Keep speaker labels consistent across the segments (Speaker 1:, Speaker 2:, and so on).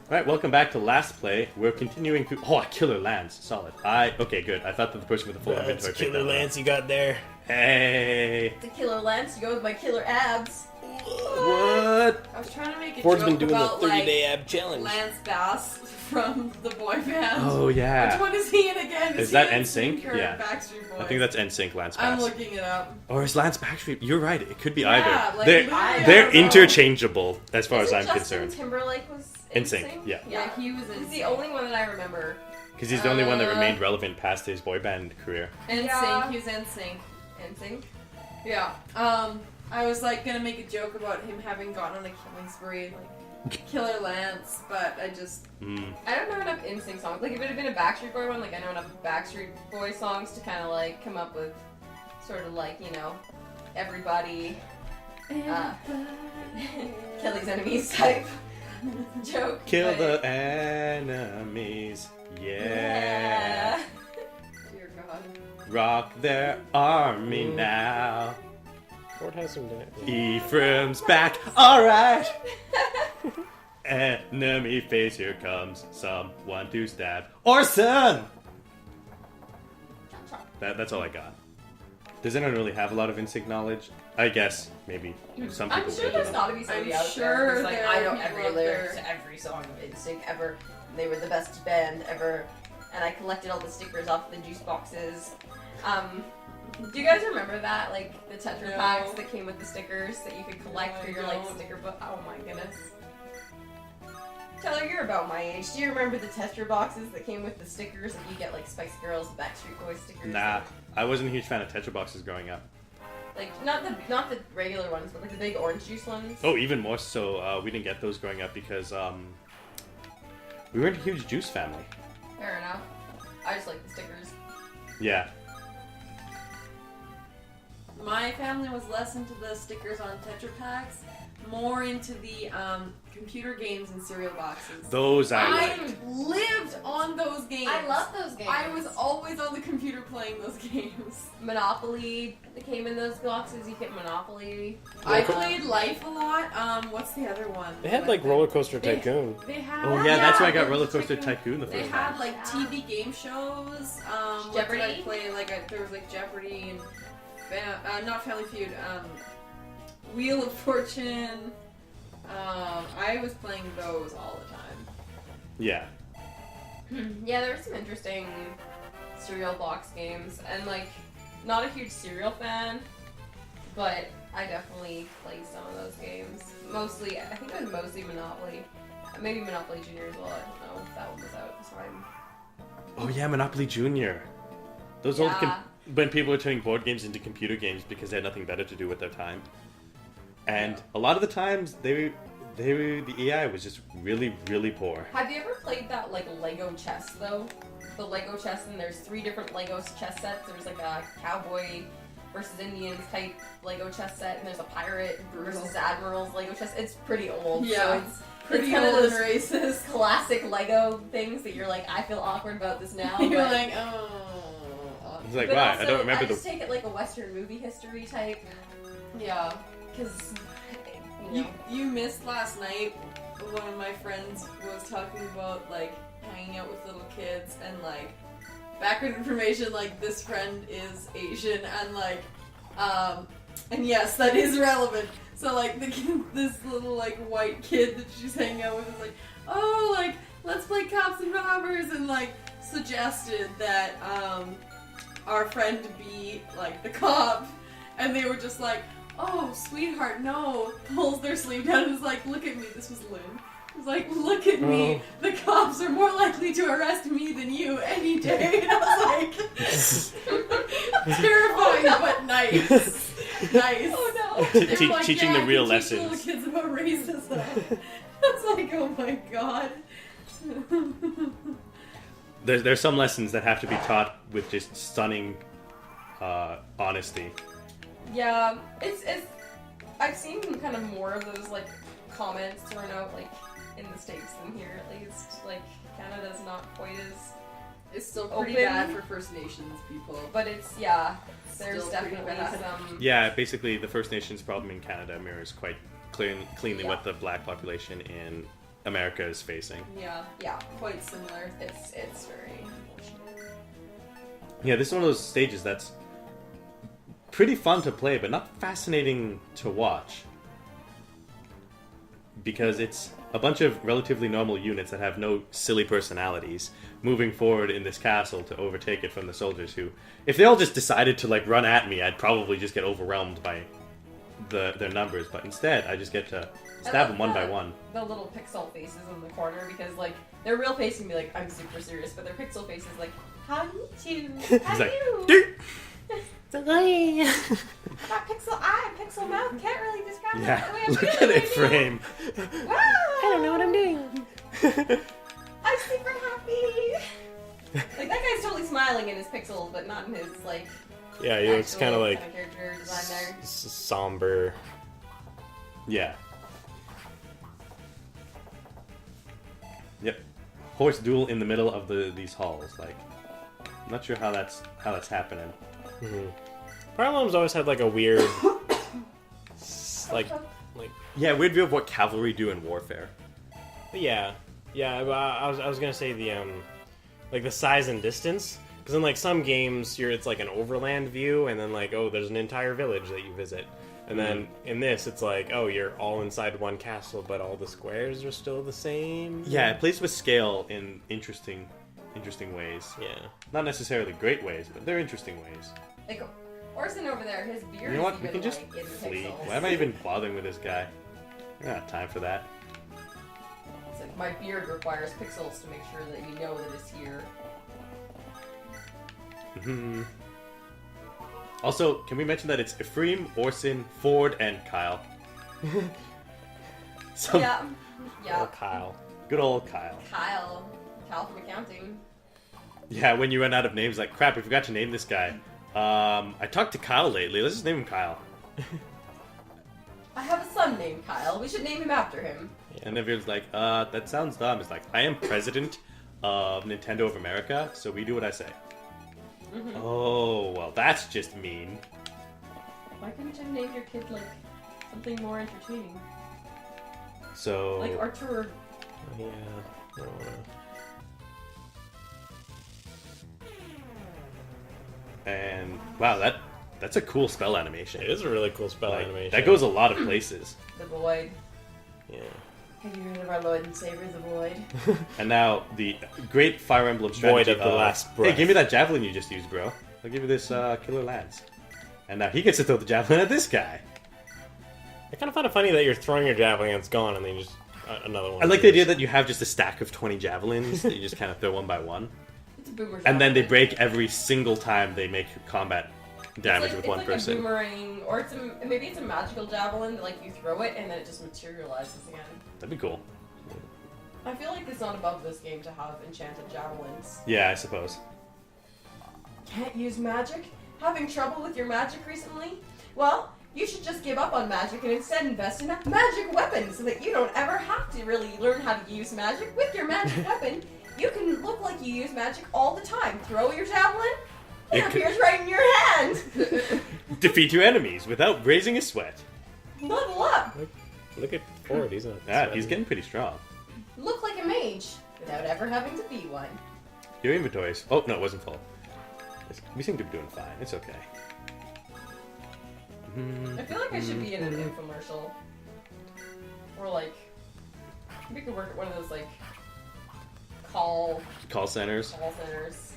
Speaker 1: Alright, welcome back to Last Play. We're continuing through... Oh, a Killer Lance. Solid. Okay, good. I thought that the person with the full inventory
Speaker 2: That's
Speaker 1: picked
Speaker 2: Killer
Speaker 1: that one up.
Speaker 2: Lance you got there.
Speaker 1: Hey!
Speaker 3: The Killer Lance, you go with my killer abs.
Speaker 1: What?
Speaker 4: I was trying to make a
Speaker 2: Ford's
Speaker 4: joke
Speaker 2: been doing the
Speaker 4: about
Speaker 2: 30-day ab challenge.
Speaker 4: Lance Bass from the boy band.
Speaker 1: Oh, yeah.
Speaker 4: Which one is he in again?
Speaker 1: Is
Speaker 4: he
Speaker 1: that
Speaker 4: in
Speaker 1: NSYNC?
Speaker 4: or
Speaker 1: Yeah.
Speaker 4: Backstreet Boys?
Speaker 1: I think that's NSYNC, Lance
Speaker 4: I'm
Speaker 1: Bass.
Speaker 4: looking it up.
Speaker 1: Or is Lance Backstreet? You're right, it could be
Speaker 4: Yeah,
Speaker 1: either.
Speaker 4: like,
Speaker 1: they're
Speaker 4: literally, I
Speaker 1: they're
Speaker 4: don't know.
Speaker 1: interchangeable, as far as I'm
Speaker 3: Justin
Speaker 1: concerned.
Speaker 3: Timberlake was
Speaker 1: NSYNC, yeah.
Speaker 4: Yeah, he was in
Speaker 3: He's the only one that I remember.
Speaker 1: Because he's the only one that remained relevant past his boy band career.
Speaker 4: NSYNC.
Speaker 3: Yeah.
Speaker 4: He was NSYNC.
Speaker 3: NSYNC.
Speaker 4: Yeah. I was like gonna make a joke about him having gone on a killing spree, like Killer Lance, but I just
Speaker 3: I don't know enough NSYNC songs. Like if it had been a Backstreet Boy one, like I know enough Backstreet Boy songs to kind of like come up with sort of like, you know, everybody kill these enemies type joke.
Speaker 1: Kill
Speaker 3: but-
Speaker 1: the enemies, yeah.
Speaker 4: dear God.
Speaker 1: Rock their army now.
Speaker 2: Ford has some dance.
Speaker 1: Ephraim's back, alright! Enemy face, here comes someone to stab. Orson! That's all I got. Does anyone really have a lot of NSYNC knowledge? I guess, maybe. Some people
Speaker 3: I'm sure
Speaker 1: do,
Speaker 3: there's
Speaker 1: though.
Speaker 3: got to be somebody
Speaker 4: I'm
Speaker 3: out
Speaker 4: sure
Speaker 3: there who's like,
Speaker 4: there
Speaker 3: I
Speaker 4: are
Speaker 3: know
Speaker 4: people
Speaker 3: every
Speaker 4: out
Speaker 3: lyric
Speaker 4: there.
Speaker 3: to every song of NSYNC ever. They were the best band ever, and I collected all the stickers off the juice boxes. Do you guys remember that? Like the Tetra
Speaker 4: No.
Speaker 3: packs that came with the stickers that you could collect for your like
Speaker 4: don't.
Speaker 3: sticker book. Oh my goodness. Taylor, you're about my age. Do you remember the Tetra boxes that came with the stickers that you get like Spice Girls, Backstreet Boys stickers?
Speaker 1: Nah, I wasn't a huge fan of Tetra boxes growing up.
Speaker 3: Like not the regular ones, but like the big orange juice ones.
Speaker 1: Oh, even more so, we didn't get those growing up because, we weren't a huge juice family.
Speaker 3: Fair enough. I just like the stickers.
Speaker 1: Yeah.
Speaker 4: My family was less into the stickers on Tetra Packs, more into the computer games and cereal boxes.
Speaker 1: Those I
Speaker 4: I
Speaker 1: liked.
Speaker 4: lived on those games.
Speaker 3: I love those games.
Speaker 4: I was always on the computer playing those games.
Speaker 3: Monopoly that came in those boxes. You get Monopoly.
Speaker 4: I played Life a lot. What's the other one?
Speaker 2: They had like Roller Coaster
Speaker 4: They-
Speaker 2: Tycoon.
Speaker 4: They had.
Speaker 1: Oh yeah, that's why I got
Speaker 4: Roller
Speaker 1: Roller Coaster Tycoon the
Speaker 4: They
Speaker 1: first
Speaker 4: had
Speaker 1: time.
Speaker 4: like TV game shows. What did I
Speaker 3: Jeopardy?
Speaker 4: play? There was like Jeopardy and not Family Feud. Wheel of Fortune. I was playing those all the time.
Speaker 1: Yeah.
Speaker 3: Yeah, there were some interesting cereal box games, and like, not a huge cereal fan, but I definitely played some of those games. Mostly, I think it was mostly Monopoly. Maybe Monopoly Junior as well. I don't know if that one was out at the time.
Speaker 1: Oh yeah, Monopoly Junior. Those old when people were turning board games into computer games because they had nothing better to do with their time. And a lot of the times the AI was just really, really poor.
Speaker 3: Have you ever played that like Lego chess though? The Lego chess, and there's 3 different Lego chess sets. There's like a cowboy versus Indians type Lego chess set, and there's a pirate versus admirals Lego chess. It's pretty old.
Speaker 4: Yeah,
Speaker 3: So it's
Speaker 4: pretty
Speaker 3: kind of
Speaker 4: old and
Speaker 3: those
Speaker 4: racist.
Speaker 3: classic Lego things that you're like, I feel awkward about this now.
Speaker 4: You're
Speaker 3: but-
Speaker 4: like, oh.
Speaker 1: It's like,
Speaker 3: but
Speaker 1: wow,
Speaker 3: also,
Speaker 1: I don't remember
Speaker 3: I just take it like a Western movie history type,
Speaker 4: Yeah.
Speaker 3: because
Speaker 4: You missed last night. One of my friends was talking about like hanging out with little kids and like background information. Like this friend is Asian and like and yes, that is relevant. So like the kid, this little like white kid that she's hanging out with is like, oh, like let's play cops and robbers, and like suggested that our friend be like the cop, and they were just like, oh, sweetheart, no. Pulls their sleeve down and is like, look at me. This was Lynn. He's like, look at me. The cops are more likely to arrest me than you any day. And I was like, terrifying, but nice. Nice.
Speaker 3: Oh no.
Speaker 4: They were like,
Speaker 1: Teaching
Speaker 4: yeah,
Speaker 1: the
Speaker 4: I
Speaker 1: real
Speaker 4: can teach
Speaker 1: lessons.
Speaker 4: little kids about racism. I was like, oh my god.
Speaker 1: There's some lessons that have to be taught with just stunning honesty.
Speaker 3: Yeah, it's I've seen kind of more of those like comments thrown out like in the States than here at least. Like Canada's not quite as,
Speaker 4: It's still pretty
Speaker 3: Open.
Speaker 4: bad for First Nations people.
Speaker 3: but it's there's
Speaker 4: Still pretty
Speaker 3: definitely
Speaker 4: bad.
Speaker 3: some.
Speaker 1: Yeah, basically the First Nations problem in Canada mirrors quite cleanly
Speaker 3: Yeah.
Speaker 1: what the black population in America is facing.
Speaker 3: Yeah.
Speaker 4: Quite similar.
Speaker 3: It's very unfortunate.
Speaker 1: Yeah, this is one of those stages that's pretty fun to play, but not fascinating to watch. Because it's a bunch of relatively normal units that have no silly personalities moving forward in this castle to overtake it from the soldiers who, if they all just decided to like run at me, I'd probably just get overwhelmed by their numbers. But instead, I just get to stab them one by one.
Speaker 3: The little pixel faces in the corner, because like their real face can be like, I'm super serious, but their pixel face is like, how you do? How
Speaker 1: He's like,
Speaker 3: you?
Speaker 1: "Dirt."
Speaker 3: That pixel eye, pixel mouth can't really describe
Speaker 1: Yeah,
Speaker 3: that the way I'm
Speaker 1: look at
Speaker 3: feeling
Speaker 1: it
Speaker 3: right now.
Speaker 1: frame.
Speaker 3: Wow!
Speaker 2: I don't know what I'm doing.
Speaker 3: I'm super happy. Like that guy's totally smiling in his pixels, but not in his like.
Speaker 2: Yeah, he looks kind of like
Speaker 3: character design there.
Speaker 2: somber.
Speaker 1: Yeah. Yep. Horse duel in the middle of these halls. Like, I'm not sure how that's happening.
Speaker 2: Mm-hmm. Fire Emblem's always had like a weird, like
Speaker 1: Yeah, weird view of what cavalry do in warfare.
Speaker 2: yeah. But I was gonna say the like the size and distance, because in like some games it's like an overland view, and then like, oh, there's an entire village that you visit, and then in this it's like, oh, you're all inside one castle, but all the squares are still the same.
Speaker 1: Yeah, it plays with scale in interesting ways.
Speaker 2: Yeah.
Speaker 1: Not necessarily great ways, but they're interesting ways.
Speaker 3: Like Orson over there, his beard.
Speaker 1: You know what?
Speaker 3: is
Speaker 1: We
Speaker 3: even,
Speaker 1: can just
Speaker 3: like, in
Speaker 1: flee.
Speaker 3: pixels.
Speaker 1: Why am I even bothering with this guy? I don't have time for that.
Speaker 3: It's like my beard requires pixels to make sure that you know that it's here.
Speaker 1: Also, can we mention that it's Ephraim, Orson, Ford, and Kyle? So,
Speaker 3: Yeah.
Speaker 2: Oh, Kyle.
Speaker 1: good old Kyle.
Speaker 3: Kyle from accounting.
Speaker 1: Yeah, when you run out of names, like, crap, we forgot to name this guy. I talked to Kyle lately. Let's just name him Kyle.
Speaker 3: I have a son named Kyle. We should name him after him.
Speaker 1: And everyone's like, that sounds dumb. It's like, I am president of Nintendo of America, so we do what I say. Oh, well, that's just mean.
Speaker 3: Why couldn't you have named your kid like something more entertaining?
Speaker 1: So...
Speaker 3: Like Arthur.
Speaker 2: Oh, yeah. I don't wanna...
Speaker 1: And, wow, that's a cool spell animation.
Speaker 2: It is a really cool spell
Speaker 1: Like,
Speaker 2: animation.
Speaker 1: that goes a lot of places.
Speaker 3: The Void.
Speaker 2: Yeah.
Speaker 3: Have you heard of our Lord and Savior, the Void?
Speaker 1: And now, the great Fire Emblem strategy
Speaker 2: Void of the last breath.
Speaker 1: Hey, give me that javelin you just used, bro. I'll give you this killer lance. And now he gets to throw the javelin at this guy.
Speaker 2: I kind of find it funny that you're throwing your javelin and it's gone, and then you just another one.
Speaker 1: I like the idea that you have just a stack of 20 javelins that you just kind of throw one by one.
Speaker 3: It's a boomer.
Speaker 1: And then they
Speaker 3: javelin.
Speaker 1: break every single time they make combat damage with one
Speaker 3: it's
Speaker 1: person.
Speaker 3: Like a boomerang, or maybe it's a magical javelin that like you throw it and then it just materializes again.
Speaker 1: That'd be cool.
Speaker 3: I feel like it's not above this game to have enchanted javelins.
Speaker 1: Yeah, I suppose.
Speaker 3: Can't use magic? Having trouble with your magic recently? Well, you should just give up on magic and instead invest in a magic weapon so that you don't ever have to really learn how to use magic. With your magic weapon, you can look like you use magic all the time. Throw your javelin, it
Speaker 1: It could-
Speaker 3: appears right in your hand.
Speaker 1: Defeat your enemies without raising a sweat.
Speaker 3: Level up.
Speaker 2: Look at Ford. He's not.
Speaker 1: Yeah, he's getting pretty strong.
Speaker 3: Look like a mage without ever having to be one.
Speaker 1: Your inventories. Oh, no, it wasn't full. We seem to be doing fine. It's okay.
Speaker 3: I feel like I should be in an infomercial. Or like, we could work at one of those like call
Speaker 1: Call centers.
Speaker 3: centers.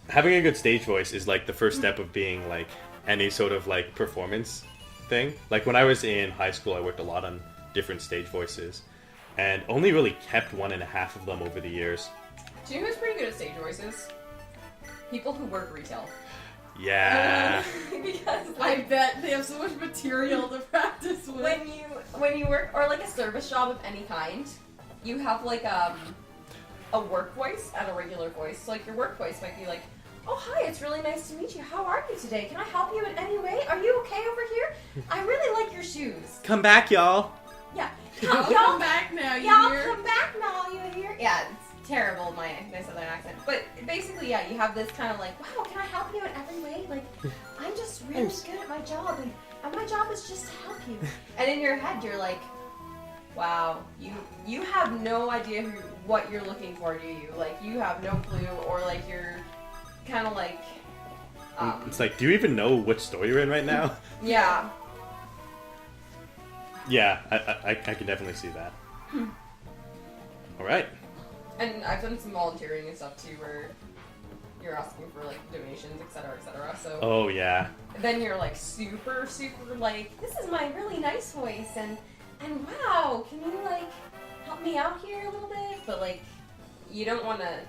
Speaker 1: Having a good stage voice is like the first step of being like any sort of like performance thing. Like when I was in high school, I worked a lot on different stage voices and only really kept 1.5 of them over the years.
Speaker 3: Do you know who's pretty good at stage voices? People who work retail.
Speaker 1: Yeah.
Speaker 3: Because
Speaker 4: I
Speaker 3: like
Speaker 4: bet they have so much material to practice with.
Speaker 3: when you work or like a service job of any kind, you have like a work voice and a regular voice. So like your work voice might be like, "Oh hi, it's really nice to meet you. How are you today? Can I help you in any way? Are you okay over here? I really like your shoes."
Speaker 1: Come back, y'all.
Speaker 3: Yeah.
Speaker 4: Y'all come back now, you
Speaker 3: Y'all
Speaker 4: hear?
Speaker 3: come back now, you hear? Yeah, it's terrible, my southern accent. But basically, yeah, you have this kind of like, wow, can I help you in every way? Like, I'm just really good at my job, and my job is just to help you. And in your head, you're like, wow, you have no idea what you're looking for, do you? Like, you have no clue, or like you're kind of like,
Speaker 1: It's like, do you even know which story you're in right now?
Speaker 3: yeah.
Speaker 1: Yeah, I can definitely see that. All right.
Speaker 3: And I've done some volunteering and stuff too, where you're asking for like donations, etc., etc. So
Speaker 1: Oh yeah.
Speaker 3: then you're like super like, this is my really nice voice, and wow, can you like help me out here a little bit? But like, you don't want to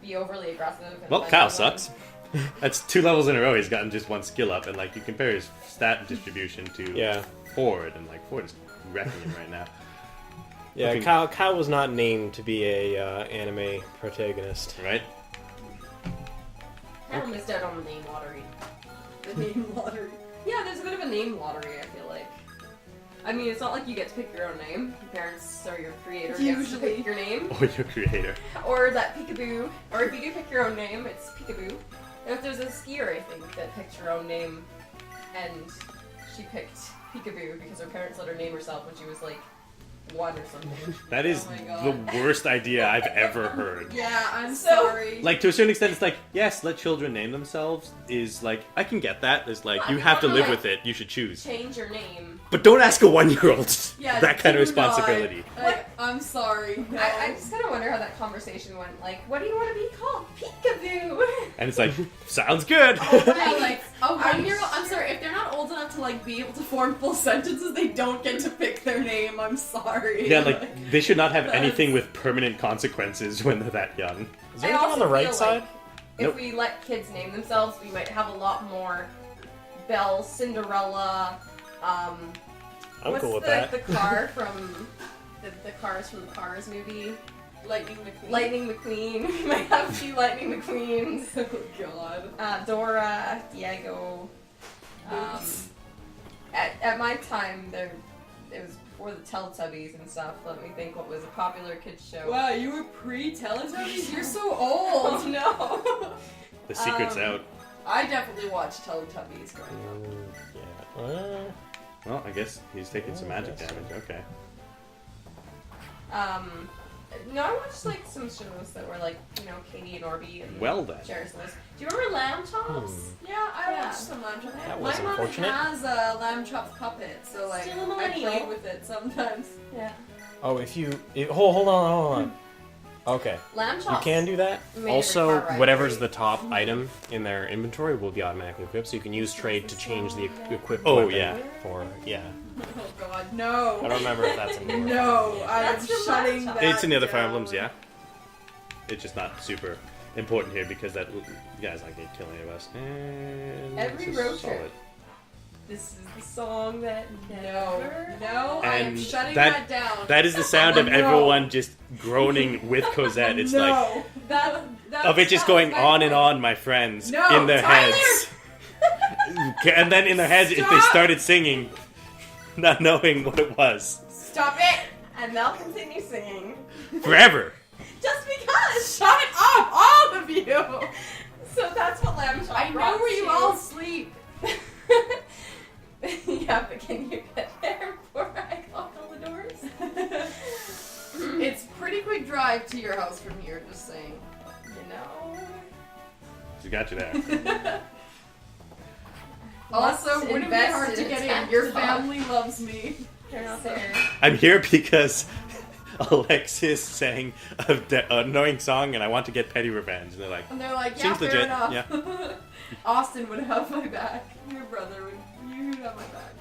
Speaker 3: be overly aggressive. And
Speaker 1: Well,
Speaker 3: like,
Speaker 1: Kyle
Speaker 3: anyone-
Speaker 1: sucks. That's 2 levels in a row. He's gotten just 1 skill up, and like you compare his stat distribution to
Speaker 2: Yeah.
Speaker 1: Ford, and like Ford is wrecking him right now.
Speaker 2: Yeah,
Speaker 1: Okay.
Speaker 2: Kyle was not named to be a anime protagonist.
Speaker 1: Right?
Speaker 3: I missed out on the name lottery.
Speaker 4: The name lottery.
Speaker 3: Yeah, there's a bit of a name lottery, I feel like. I mean, it's not like you get to pick your own name. Your parents or your creator gets to
Speaker 4: Usually.
Speaker 3: pick your name.
Speaker 1: Or your creator.
Speaker 3: Or that peekaboo. Or if you do pick your own name, it's peekaboo. And if there's a skier, I think, that picked her own name, and she picked peekaboo because her parents let her name herself when she was like 1 or something.
Speaker 1: That is
Speaker 4: Oh my God.
Speaker 1: the worst idea I've ever heard.
Speaker 4: Yeah, I'm
Speaker 3: So-
Speaker 4: sorry.
Speaker 1: Like, to a certain extent, it's like, yes, let children name themselves is like, I can get that. It's like,
Speaker 3: Yeah,
Speaker 1: you
Speaker 3: you
Speaker 1: have to
Speaker 3: wanna,
Speaker 1: live
Speaker 3: like,
Speaker 1: with it. You should choose.
Speaker 3: Change your name.
Speaker 1: But don't ask a 1-year-old
Speaker 4: Yeah,
Speaker 1: that kind of
Speaker 4: do not.
Speaker 1: responsibility.
Speaker 4: Like, I'm sorry. No.
Speaker 3: I just kind of wonder how that conversation went. Like, what do you want to be called? Peekaboo!
Speaker 1: And it's like, sounds good.
Speaker 4: Yeah, like a
Speaker 3: I'm
Speaker 4: 1-year-old. I'm sorry, if they're not old enough to like be able to form full sentences, they don't get to pick their name. I'm sorry.
Speaker 1: Yeah, like, they should not have
Speaker 4: That's-
Speaker 1: anything with permanent consequences when they're that young.
Speaker 2: Is there
Speaker 3: I
Speaker 2: anything on
Speaker 3: also
Speaker 2: the right
Speaker 3: feel
Speaker 2: side?
Speaker 3: like if
Speaker 1: Nope.
Speaker 3: we let kids name themselves, we might have a lot more Belle, Cinderella,
Speaker 2: I'm
Speaker 3: what's
Speaker 2: cool with
Speaker 3: the,
Speaker 2: that.
Speaker 3: the car from the Cars from the Cars movie?
Speaker 4: Lightning McQueen.
Speaker 3: Lightning McQueen. We might have 2 Lightning McQueens.
Speaker 4: Oh God.
Speaker 3: Dora, Diego. At my time, it was before the Teletubbies and stuff. Let me think, what was a popular kids show?
Speaker 4: Wow, you were pre-Teletubbies? You're so
Speaker 3: Oh
Speaker 4: old!
Speaker 3: no!
Speaker 1: The secret's out.
Speaker 4: I definitely watched Teletubbies growing up.
Speaker 2: Yeah.
Speaker 1: Well, I guess he's taking some magic damage. Okay.
Speaker 3: No, I watched like some shows that were like, you know, Katie and Orby and
Speaker 1: Well then.
Speaker 3: Shares List. Do you remember Lamb Chops?
Speaker 4: Yeah, I
Speaker 3: Yeah.
Speaker 4: watched some Lamb Chops.
Speaker 2: That
Speaker 4: My
Speaker 2: was
Speaker 4: mom
Speaker 2: unfortunate.
Speaker 4: has a Lamb Chops puppet, so like
Speaker 3: Still a
Speaker 4: I
Speaker 3: millennial.
Speaker 4: play with it sometimes.
Speaker 3: Yeah.
Speaker 2: Oh, hold on. Okay.
Speaker 3: Lamb
Speaker 2: You
Speaker 3: Chops.
Speaker 2: can do that.
Speaker 3: Made every
Speaker 2: Also,
Speaker 3: car ride
Speaker 2: whatever's
Speaker 3: great.
Speaker 2: the top item in their inventory will be automatically equipped, so you can use trade to change the equipped
Speaker 1: Oh,
Speaker 2: weapon
Speaker 1: yeah.
Speaker 2: for, yeah.
Speaker 4: Oh God, no!
Speaker 2: I don't remember if that's in the
Speaker 4: No, I'm
Speaker 3: That's from
Speaker 4: shutting
Speaker 3: Lamb
Speaker 4: that
Speaker 3: Chops.
Speaker 1: It's in the other Fire
Speaker 4: down.
Speaker 1: Emblems, yeah. It's just not super important here because that you guys aren't gonna kill any of us. And
Speaker 3: Every
Speaker 1: this is
Speaker 3: road trip.
Speaker 1: solid.
Speaker 3: This is the song that
Speaker 4: No,
Speaker 3: never...
Speaker 4: no, I am
Speaker 1: And
Speaker 4: shutting
Speaker 1: that-
Speaker 4: that down.
Speaker 1: That is the sound of
Speaker 4: No.
Speaker 1: everyone just groaning with Cosette. It's like
Speaker 4: no, that
Speaker 1: of it just going on and on, my friends,
Speaker 4: No,
Speaker 1: in their
Speaker 4: Tyler!
Speaker 1: heads. And then in their heads, if they
Speaker 4: Stop!
Speaker 1: started singing, not knowing what it was,
Speaker 4: Stop it!
Speaker 3: And they'll continue singing.
Speaker 1: forever.
Speaker 3: Just because!
Speaker 4: Shut up, all of you!
Speaker 3: So that's what Lamb Chop
Speaker 4: I know
Speaker 3: brought
Speaker 4: where you
Speaker 3: to.
Speaker 4: all sleep.
Speaker 3: Yeah, but can you get there before I lock all the doors?
Speaker 4: It's pretty quick drive to your house from here, just saying.
Speaker 3: You know.
Speaker 1: She got you there.
Speaker 4: Also,
Speaker 3: Let's
Speaker 4: wouldn't be
Speaker 3: invest
Speaker 4: hard to
Speaker 3: in
Speaker 4: get in.
Speaker 3: tax
Speaker 4: Your
Speaker 3: dog.
Speaker 4: family loves me.
Speaker 3: They're not there.
Speaker 1: I'm here because Alexis sang an annoying song, and I want to get petty revenge. And they're like,
Speaker 4: And they're like, yeah,
Speaker 1: Seems
Speaker 4: fair
Speaker 1: legit,
Speaker 4: enough.
Speaker 1: yeah.
Speaker 4: Austin would have my back. Your brother would. You would have my back.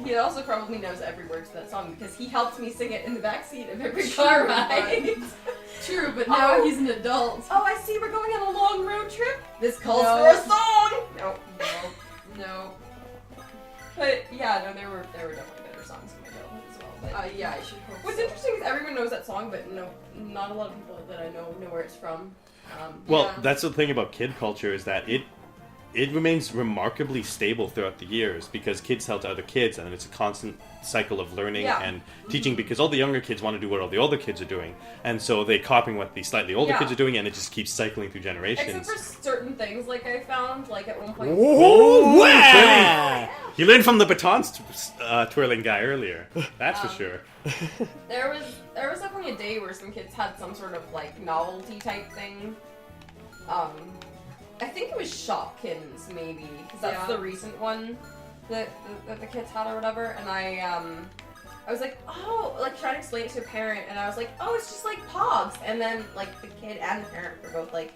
Speaker 3: He also probably knows every word to that song because he helped me sing it in the backseat of every car ride.
Speaker 4: True, but now
Speaker 3: Oh.
Speaker 4: he's an adult.
Speaker 3: Oh, I see. We're going on a long road trip. This calls
Speaker 4: No.
Speaker 3: for a song. No.
Speaker 4: No.
Speaker 3: But yeah, no, there were definitely better songs in my childhood as well. But
Speaker 4: Yeah, I should hope
Speaker 3: what's
Speaker 4: so.
Speaker 3: interesting is everyone knows that song, but no, not a lot of people that I know where it's from.
Speaker 1: well,
Speaker 4: Yeah.
Speaker 1: that's the thing about kid culture is that it remains remarkably stable throughout the years because kids tell to other kids, and it's a constant cycle of learning
Speaker 3: Yeah.
Speaker 1: and teaching because all the younger kids want to do what all the older kids are doing, and so they're copying what the slightly older
Speaker 3: Yeah.
Speaker 1: kids are doing, and it just keeps cycling through generations.
Speaker 3: Except for certain things, like I found, like at one point.
Speaker 1: Oh,
Speaker 2: Wow!
Speaker 1: He learned from the baton twirling guy earlier. That's for sure.
Speaker 3: There was definitely a day where some kids had some sort of like novelty type thing. I think it was Shopkins maybe, because that's the recent one that the kids had or whatever. And I was like, oh, like trying to explain it to a parent, and I was like, oh, it's just like Pogs. And then like the kid and the parent were both like,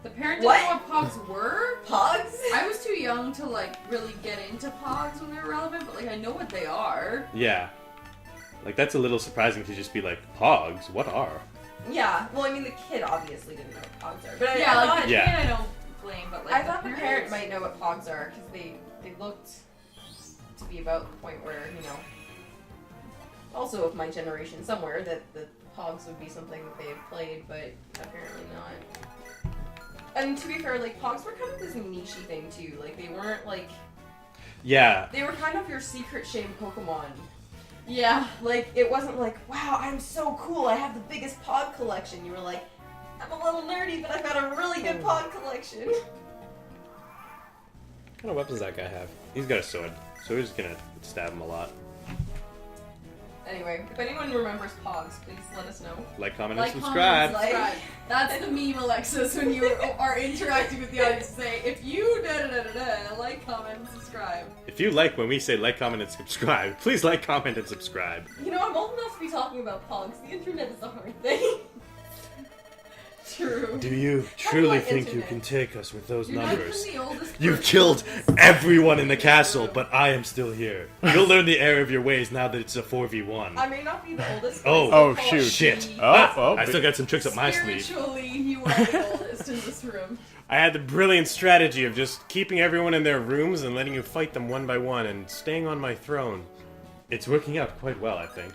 Speaker 4: the parent didn't know what Pogs were.
Speaker 3: Pogs?
Speaker 4: I was too young to like really get into Pogs when they were relevant, but like I know what they are.
Speaker 1: Yeah. Like that's a little surprising to just be like, Pogs? What are?
Speaker 3: Yeah. Well, I mean, the kid obviously didn't know what Pogs are, but
Speaker 4: Yeah,
Speaker 3: I
Speaker 4: like
Speaker 3: thought,
Speaker 4: the kid I know blame, but like
Speaker 3: I thought the parent
Speaker 4: parents
Speaker 3: might know what Pogs are because they looked to be about the point where, you know, also of my generation somewhere, that the Pogs would be something that they had played, but apparently not. And to be fair, like, Pogs were kind of this niche-y thing too. Like, they weren't like,
Speaker 1: Yeah.
Speaker 3: they were kind of your secret shame Pokemon.
Speaker 4: Yeah.
Speaker 3: Like, it wasn't like, wow, I'm so cool, I have the biggest Pog collection. You were like, I'm a little nerdy, but I've got a really good Pog collection.
Speaker 2: What kind of weapons does that guy have?
Speaker 1: He's got a sword, so we're just gonna stab him a lot.
Speaker 3: Anyway, if anyone remembers Pogs, please let us know.
Speaker 1: Like, comment,
Speaker 4: Like,
Speaker 1: and subscribe.
Speaker 4: comment, subscribe. That's the meme, Alexis, when you are interacting with the audience. Say, if you like, comment, and subscribe.
Speaker 1: If you like when we say like, comment, and subscribe, please like, comment, and subscribe.
Speaker 3: You know, I'm old enough to be talking about Pogs. The internet is a hard thing.
Speaker 4: True.
Speaker 1: Do you truly think you can take us with those
Speaker 4: You're not
Speaker 1: numbers?
Speaker 4: even the oldest
Speaker 1: You've
Speaker 4: person
Speaker 1: killed
Speaker 4: in this.
Speaker 1: everyone in the castle, but I am still here. You'll learn the error of your ways now that it's a 4v1.
Speaker 3: I may not be the oldest. but
Speaker 1: Oh.
Speaker 3: I still
Speaker 2: Oh,
Speaker 3: call
Speaker 2: shoot.
Speaker 3: it
Speaker 1: Shit.
Speaker 3: the-
Speaker 1: I still got some tricks up my sleeve.
Speaker 4: Spiritually, you are the oldest in this room.
Speaker 2: I had the brilliant strategy of just keeping everyone in their rooms and letting you fight them one by one and staying on my throne.
Speaker 1: It's working out quite well, I think.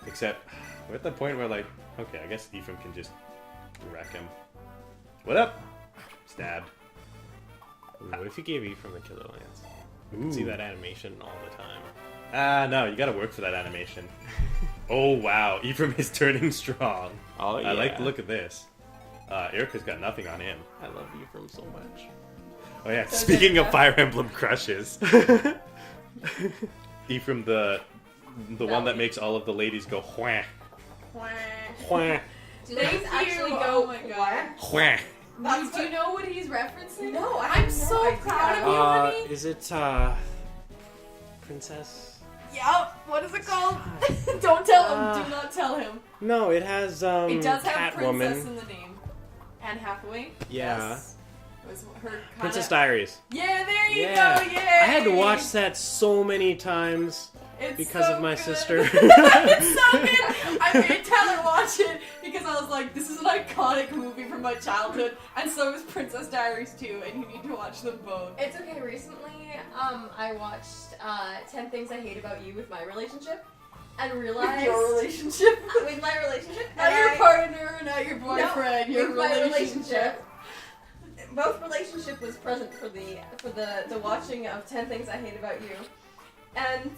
Speaker 1: Except, we're at the point where, like, okay, I guess Ephraim can just wreck him. What up? Stabbed.
Speaker 2: Ooh, what if you gave Ephraim the Killer Lance? You can see that animation all the time.
Speaker 1: No, you gotta work for that animation. Oh, wow. Ephraim is turning strong.
Speaker 2: Oh,
Speaker 1: I like the look of this. Erica's got nothing on him.
Speaker 2: I love Ephraim so much.
Speaker 1: Oh, yeah.
Speaker 3: So
Speaker 1: Speaking of
Speaker 3: Erica-
Speaker 1: Fire Emblem crushes. Ephraim, the one that makes all of the ladies go whah.
Speaker 2: Wah.
Speaker 3: Do ladies
Speaker 4: Thank
Speaker 3: actually
Speaker 4: you.
Speaker 3: go,
Speaker 4: Oh my God.
Speaker 1: Whah.
Speaker 3: That's
Speaker 4: Do you know what he's referencing?
Speaker 3: No, I
Speaker 4: I'm
Speaker 3: have no
Speaker 4: so
Speaker 3: idea.
Speaker 4: proud of you, honey.
Speaker 2: Is it, Princess?
Speaker 4: Yep. What is it called? Don't tell him. Do not tell him.
Speaker 2: No, it has,
Speaker 4: It does have princess
Speaker 2: Catwoman.
Speaker 4: in the name. Anne Hathaway.
Speaker 2: Yeah.
Speaker 4: Yes. It was her kinda...
Speaker 2: Princess Diaries.
Speaker 4: Yeah, there you
Speaker 2: Yeah.
Speaker 4: go. Yay.
Speaker 2: I had to watch that so many times
Speaker 4: It's
Speaker 2: because
Speaker 4: so
Speaker 2: of my
Speaker 4: good.
Speaker 2: sister.
Speaker 4: It's so good. I made Tyler watch it because I was like, this is an iconic movie from my childhood, and so is Princess Diaries too, and you need to watch them both.
Speaker 3: It's okay. Recently, I watched 10 Things I Hate About You with my relationship, and realized
Speaker 4: Your relationship.
Speaker 3: with my relationship,
Speaker 4: Not
Speaker 3: and
Speaker 4: your
Speaker 3: I-
Speaker 4: partner, not your boyfriend,
Speaker 3: no,
Speaker 4: your
Speaker 3: with my
Speaker 4: relationship.
Speaker 3: Both relationship was present for the watching of 10 Things I Hate About You, and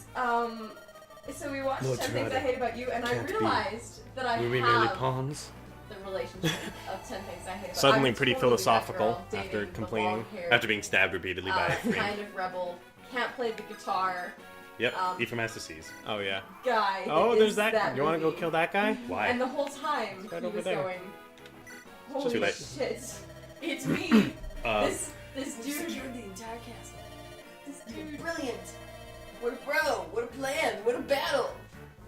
Speaker 3: so we watched
Speaker 1: Lord
Speaker 3: 10 Things I
Speaker 1: Tyler,
Speaker 3: Hate About You, and I
Speaker 1: can't be.
Speaker 3: realized that I
Speaker 1: Were we merely
Speaker 3: have
Speaker 1: pawns?
Speaker 3: the relationship of 10 Things I Hate About.
Speaker 2: Suddenly
Speaker 3: I'm
Speaker 2: pretty
Speaker 3: totally that
Speaker 2: philosophical
Speaker 3: girl dating
Speaker 2: after
Speaker 3: the
Speaker 2: complaining.
Speaker 3: long-haired,
Speaker 1: After being stabbed repeatedly by Ephraim.
Speaker 3: kind of rebel, can't play the guitar
Speaker 1: Yep,
Speaker 3: Ephraim
Speaker 1: has to seize.
Speaker 2: Oh, yeah.
Speaker 3: guy.
Speaker 2: Oh,
Speaker 3: that
Speaker 2: there's
Speaker 3: is
Speaker 2: that. You want to go
Speaker 3: movie.
Speaker 2: kill that guy?
Speaker 1: Why?
Speaker 3: And the whole time
Speaker 2: right
Speaker 3: he
Speaker 2: over
Speaker 3: was
Speaker 2: there.
Speaker 3: going,
Speaker 1: Too
Speaker 3: holy
Speaker 1: late.
Speaker 3: shit,
Speaker 4: It's me.
Speaker 3: this dude,
Speaker 4: Secured the entire castle.
Speaker 3: this dude, brilliant. What a bro, what a plan, what a battle.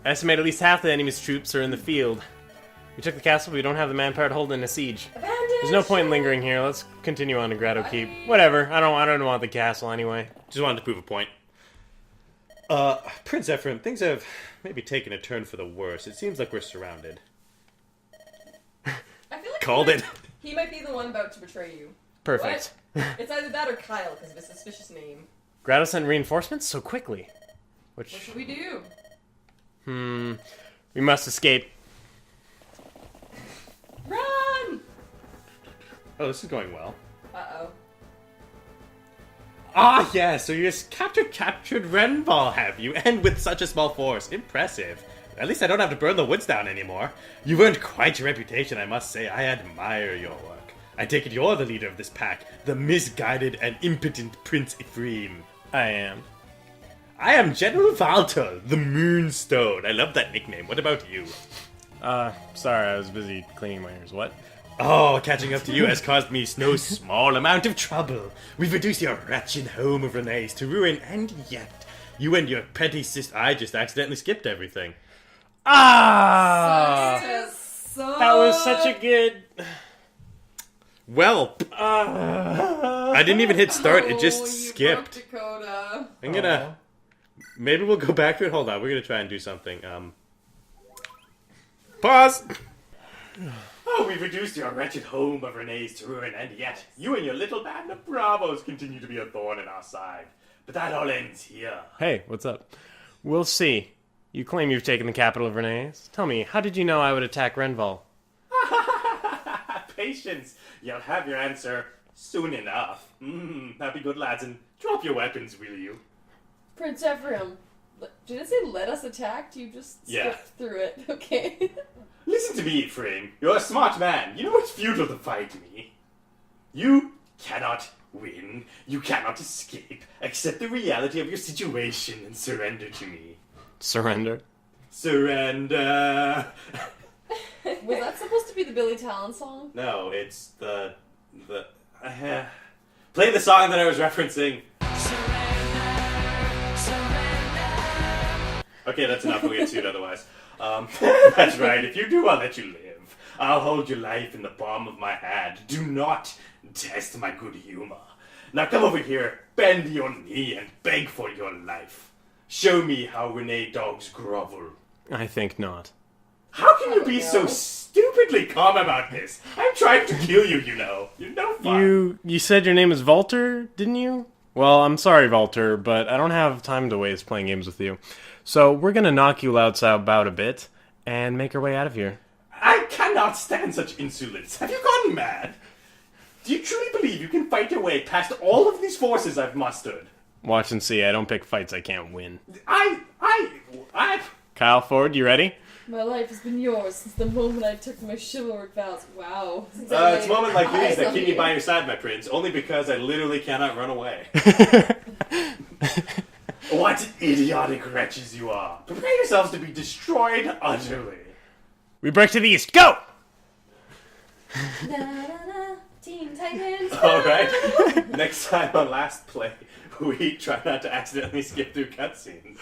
Speaker 2: Estimate at least half the enemy's troops are in the field. We took the castle, but we don't have the manpower to hold in a siege.
Speaker 3: Abandoned.
Speaker 2: There's no point in lingering here. Let's continue on to Grotto Keep. Whatever. I don't want the castle anyway.
Speaker 1: Just wanted to prove a point. Prince Ephraim, things have maybe taken a turn for the worse. It seems like we're surrounded.
Speaker 3: I feel like
Speaker 1: Called
Speaker 3: he
Speaker 1: it.
Speaker 3: might- He might be the one about to betray you.
Speaker 2: Perfect.
Speaker 3: It's either that or Kyle because of his suspicious name.
Speaker 2: Grotto sent reinforcements so quickly.
Speaker 3: What should we do?
Speaker 2: We must escape.
Speaker 3: Run!
Speaker 1: Oh, this is going well.
Speaker 3: Uh-oh.
Speaker 1: Ah, yeah, so you just captured Renball, have you? And with such a small force. Impressive. At least I don't have to burn the woods down anymore. You've earned quite your reputation, I must say. I admire your work. I take it you're the leader of this pack, the misguided and impotent Prince Ephraim.
Speaker 2: I am.
Speaker 1: I am General Walter, the Moonstone. I love that nickname. What about you?
Speaker 2: Sorry, I was busy cleaning my ears. What?
Speaker 1: Oh, catching up to you has caused me no small amount of trouble. We've reduced your wretched home of Renee's to ruin, and yet you and your petty sister... I just accidentally skipped everything.
Speaker 2: Ah!
Speaker 4: So
Speaker 2: That was such a good...
Speaker 1: Well, I didn't even hit start, it just
Speaker 4: you
Speaker 1: skipped.
Speaker 4: broke Dakota.
Speaker 1: I'm gonna... Maybe we'll go back to it. Hold on, we're gonna try and do something. Pause! Oh, we've reduced your wretched home of Renee's to ruin, and yet you and your little band of bravos continue to be a thorn in our side. But that all ends here.
Speaker 2: Hey, what's up? We'll see. You claim you've taken the capital of Renee's. Tell me, how did you know I would attack Renval?
Speaker 1: Patience. You'll have your answer soon enough. Now be good lads and drop your weapons, will you?
Speaker 4: Prince Ephraim. Did it say let us attack? You just
Speaker 1: Yeah.
Speaker 4: skipped through it. Okay.
Speaker 1: Listen to me, Ephraim. You're a smart man. You know it's futile to fight me. You cannot win. You cannot escape. Accept the reality of your situation and surrender to me.
Speaker 2: Surrender?
Speaker 1: Surrender.
Speaker 4: Was that supposed to be the Billy Talent song?
Speaker 1: No, it's the play the song that I was referencing. Okay, that's enough. We'll get sued otherwise. That's right. If you do, I'll let you live. I'll hold your life in the palm of my hand. Do not test my good humor. Now come over here, bend your knee, and beg for your life. Show me how Renee dogs grovel.
Speaker 2: I think not.
Speaker 1: How can you be so stupidly calm about this? I'm trying to kill you, you know. You're no fun.
Speaker 2: You said your name is Walter, didn't you? Well, I'm sorry, Walter, but I don't have time to waste playing games with you. So we're gonna knock you louts about a bit and make our way out of here.
Speaker 1: I cannot stand such insolence. Have you gone mad? Do you truly believe you can fight your way past all of these forces I've mustered?
Speaker 2: Watch and see. I don't pick fights I can't win.
Speaker 1: I...
Speaker 2: Kyle Ford, you ready?
Speaker 4: My life has been yours since the moment I took my chivalric vows. Wow.
Speaker 1: It's moments like these that keep me by your side, my prince, only because I literally cannot run away. What idiotic wretches you are. Prepare yourselves to be destroyed utterly.
Speaker 2: We break to the east. Go!
Speaker 4: Na, na, na, Teen Titans.
Speaker 1: Alright. Next time on Last Play, we try not to accidentally skip through cutscenes.